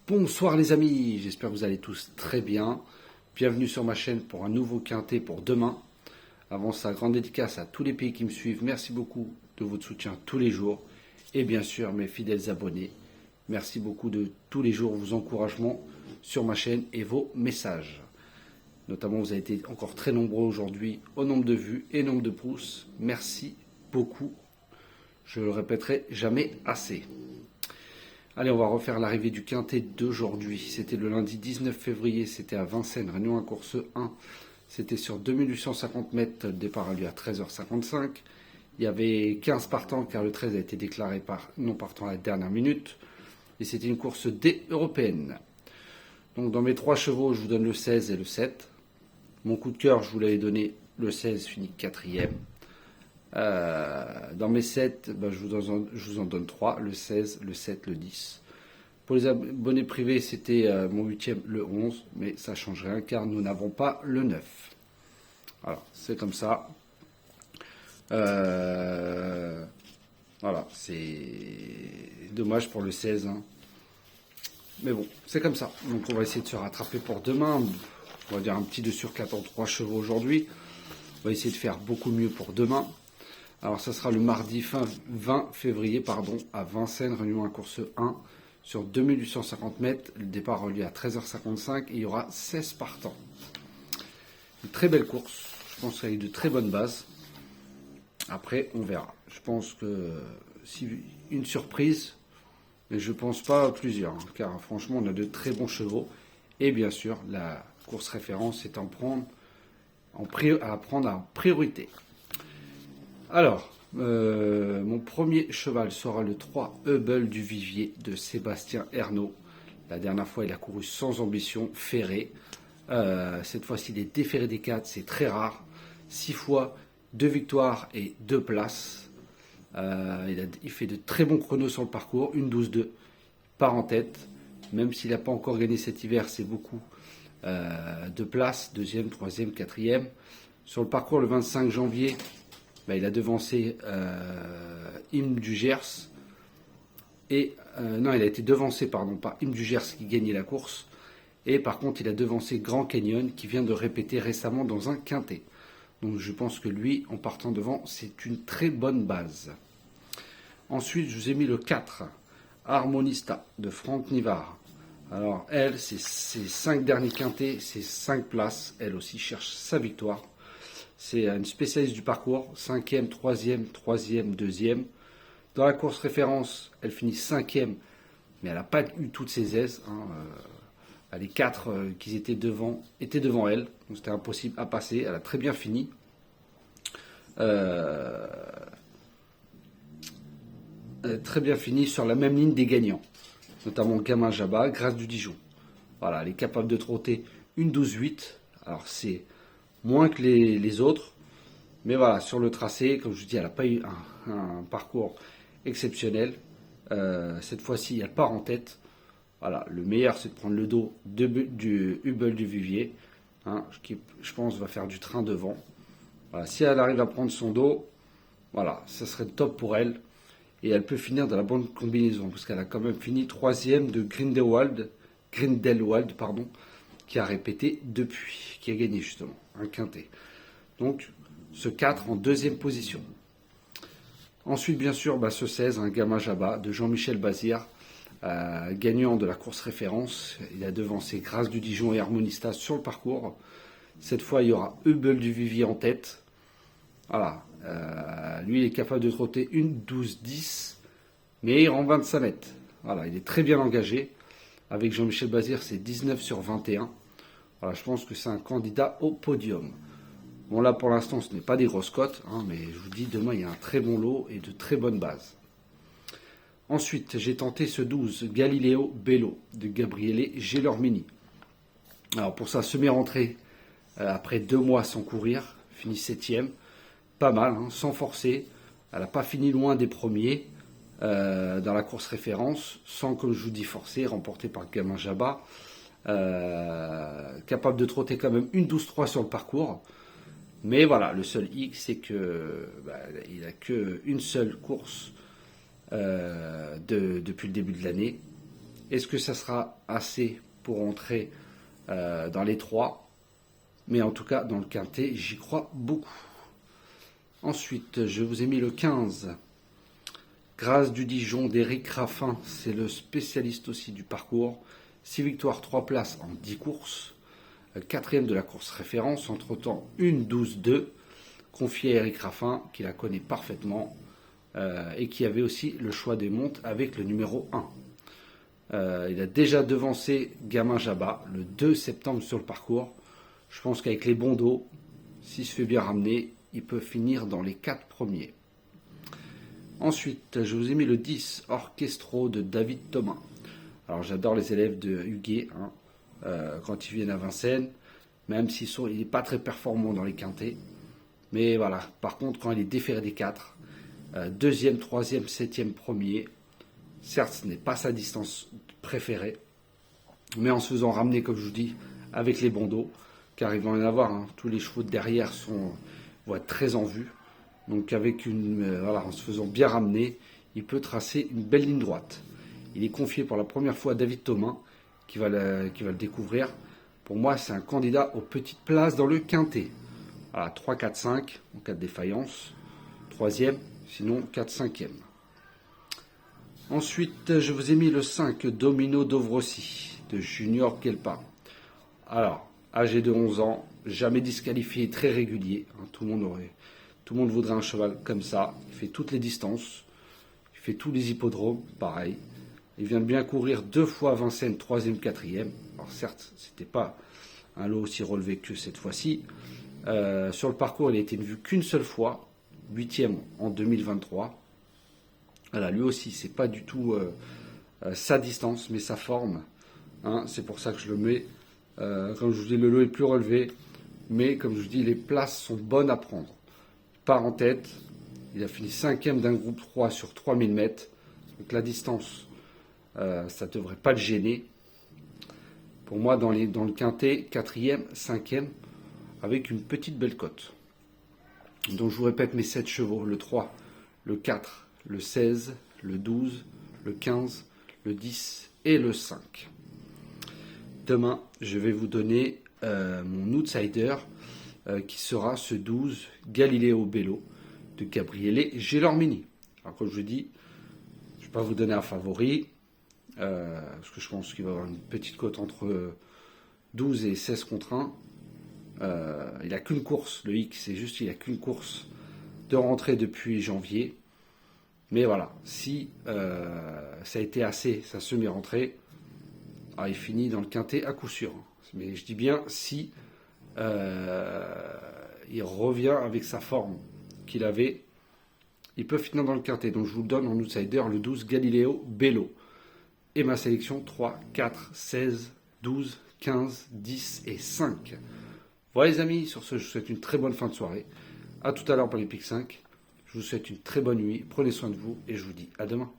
Bonsoir les amis, j'espère que vous allez tous très bien. Bienvenue sur ma chaîne pour un nouveau quintet pour demain. Avant ça, grande dédicace à tous les pays qui me suivent. Merci beaucoup de votre soutien tous les jours. Et bien sûr, mes fidèles abonnés. Merci beaucoup de tous les jours vos encouragements sur ma chaîne et vos messages. Notamment, vous avez été encore très nombreux aujourd'hui au nombre de vues et nombre de pouces. Merci beaucoup. Je le répéterai jamais assez. Allez, on va refaire l'arrivée du quintet d'aujourd'hui. C'était le lundi 19 février, c'était à Vincennes, Réunion à course 1. C'était sur 2850 mètres, le départ a lieu à 13h55. Il y avait 15 partants car le 13 a été déclaré par non partant à la dernière minute. Et c'était une course D européenne. Donc dans mes 3 chevaux, je vous donne le 16 et le 7. Mon coup de cœur, je vous l'avais donné, le 16 finit 4e. Dans mes 7, je vous en donne 3, le 16, le 7, le 10. Pour les abonnés privés, c'était mon 8e, le 11, mais ça ne change rien car nous n'avons pas le 9. Voilà, c'est comme ça. Voilà, c'est dommage pour le 16. Hein. Mais bon, c'est comme ça. Donc on va essayer de se rattraper pour demain. On va dire un petit 2 sur 4 en 3 chevaux aujourd'hui. On va essayer de faire beaucoup mieux pour demain. Alors ça sera le mardi 20 février à Vincennes, Réunion à course 1 sur 2850 mètres. Le départ a lieu à 13h55 et il y aura 16 partants. Une très belle course. Je pense qu'il y a eu de très bonnes bases. Après, on verra. Je pense que si une surprise, mais je ne pense pas à plusieurs, hein, car franchement, on a de très bons chevaux. Et bien sûr, la course référence est à prendre en priorité. Alors, mon premier cheval sera le 3 Hubble du Vivier de Sébastien Ernaud. La dernière fois, il a couru sans ambition, ferré. Cette fois-ci, il est déféré des 4, c'est très rare. 6 fois, 2 victoires et 2 places. Il fait de très bons chronos sur le parcours, une 12-2, part en tête. Même s'il n'a pas encore gagné cet hiver, c'est beaucoup de places, 2e, 3e, 4e. Sur le parcours, le 25 janvier, il a devancé Im du Gers. Non, il a été devancé, par Im du Gers qui gagnait la course. Et par contre, il a devancé Grand Canyon qui vient de répéter récemment dans un quintet. Donc je pense que lui, en partant devant, c'est une très bonne base. Ensuite, je vous ai mis le 4, Harmonista de Franck Nivard. Alors elle, c'est ses 5 derniers quintets, c'est 5 places. Elle aussi cherche sa victoire. C'est une spécialiste du parcours, 5e, 3e, 3e, 2e. Dans la course référence, elle finit 5e, mais elle n'a pas eu toutes ses aises. Hein. Les 4 qui étaient devant elle, donc c'était impossible à passer. Elle a très bien fini. Très bien fini sur la même ligne des gagnants, notamment Gamin Jabba, Grâce du Dijon. Voilà, elle est capable de trotter une 12-8. Alors c'est moins que les autres. Mais voilà, sur le tracé, comme je vous dis, elle n'a pas eu un parcours exceptionnel. Cette fois-ci, elle part en tête. Voilà, le meilleur, c'est de prendre le dos du Hubble du Vivier, hein, qui, je pense, va faire du train devant. Voilà, si elle arrive à prendre son dos, voilà, ça serait top pour elle. Et elle peut finir dans la bonne combinaison, parce qu'elle a quand même fini 3e de Grindelwald, qui a répété depuis, qui a gagné justement un quintet. Donc, ce 4 en 2e position. Ensuite, bien sûr, ce 16, un Gamin Jabba de Jean-Michel Bazir, gagnant de la course référence. Il a devancé Grâce du Dijon et Harmonista sur le parcours. Cette fois, il y aura Hubble du Vivier en tête. Voilà. Lui, il est capable de trotter une 12-10, mais il rend 25 mètres. Voilà, il est très bien engagé. Avec Jean-Michel Bazir, c'est 19 sur 21. Voilà, je pense que c'est un candidat au podium. Bon, là, pour l'instant, ce n'est pas des grosses cotes, hein, mais je vous dis, demain, il y a un très bon lot et de très bonnes bases. Ensuite, j'ai tenté ce 12, Galileo Bello, de Gabriele Gelormini. Alors, pour sa semi-rentrée, après 2 mois sans courir, finit 7e. Pas mal, hein, sans forcer. Elle n'a pas fini loin des premiers dans la course référence, sans, comme je vous dis, forcer, remporté par Gamin Jabba. Capable de trotter quand même une 12-3 sur le parcours. Mais voilà, le seul hic, c'est que il n'a qu'une seule course depuis le début de l'année. Est-ce que ça sera assez pour entrer dans les 3? Mais en tout cas, dans le quintet, j'y crois beaucoup. Ensuite, je vous ai mis le 15. Grâce du Dijon d'Éric Raffin, c'est le spécialiste aussi du parcours. 6 victoires, 3 places en 10 courses. 4e de la course référence, entre-temps 1-12-2, confié à Éric Raffin, qui la connaît parfaitement, et qui avait aussi le choix des montes avec le numéro 1. Il a déjà devancé Gamin Jabba le 2 septembre sur le parcours. Je pense qu'avec les bons dos, s'il se fait bien ramener, il peut finir dans les 4 premiers. Ensuite, je vous ai mis le 10, Orchestro de David Thomas. Alors j'adore les élèves de Huguet, quand ils viennent à Vincennes, même il n'est pas très performant dans les quintets. Mais voilà, par contre, quand il est déféré des 4, 2e, 3e, 7e, premier, certes, ce n'est pas sa distance préférée, mais en se faisant ramener, comme je vous dis, avec les bons dos, car il va en avoir, tous les chevaux de derrière vont être très en vue. Donc en se faisant bien ramener, il peut tracer une belle ligne droite. Il est confié pour la première fois à David Thomas, qui va le découvrir. Pour moi, c'est un candidat aux petites places dans le quintet. Voilà, 3, 4, 5 en cas de défaillance. 3e, sinon 4, 5e. Ensuite, je vous ai mis le 5, Domino Dovrossi, de Junior Kelpa. Alors, âgé de 11 ans, jamais disqualifié, très régulier. Tout le monde voudrait un cheval comme ça. Il fait toutes les distances. Il fait tous les hippodromes, pareil. Il vient de bien courir 2 fois à Vincennes, 3e, 4e. Alors certes, c'était pas un lot aussi relevé que cette fois-ci. Sur le parcours, il a été vu qu'une seule fois, 8e en 2023. Voilà, lui aussi, c'est pas du tout sa distance, mais sa forme. C'est pour ça que je le mets. Comme je vous dis, le lot est plus relevé. Mais comme je vous dis, les places sont bonnes à prendre. Il part en tête. Il a fini 5e d'un groupe 3 sur 3000 mètres. Donc la distance, ça ne devrait pas le gêner. Pour moi, dans le quintet, 4e, 5e, avec une petite belle cote. Donc je vous répète mes 7 chevaux, le 3, le 4, le 16, le 12, le 15, le 10 et le 5. Demain, je vais vous donner mon outsider qui sera ce 12, Galileo Bello de Gabriele Gelormini. Alors comme je vous dis, je ne vais pas vous donner un favori, parce que je pense qu'il va y avoir une petite cote entre 12 et 16 contre 1. Il n'a qu'une course, le X, c'est juste qu'il n'a qu'une course de rentrée depuis janvier. Mais voilà, si ça a été assez, sa semi-rentrée, il finit dans le quintet à coup sûr. Mais je dis bien si il revient avec sa forme qu'il avait, il peut finir dans le quintet. Donc je vous donne en outsider le 12 Galileo Bello. Et ma sélection 3, 4, 16, 12, 15, 10 et 5. Voilà les amis, sur ce je vous souhaite une très bonne fin de soirée. A tout à l'heure pour les Pic 5. Je vous souhaite une très bonne nuit, prenez soin de vous et je vous dis à demain.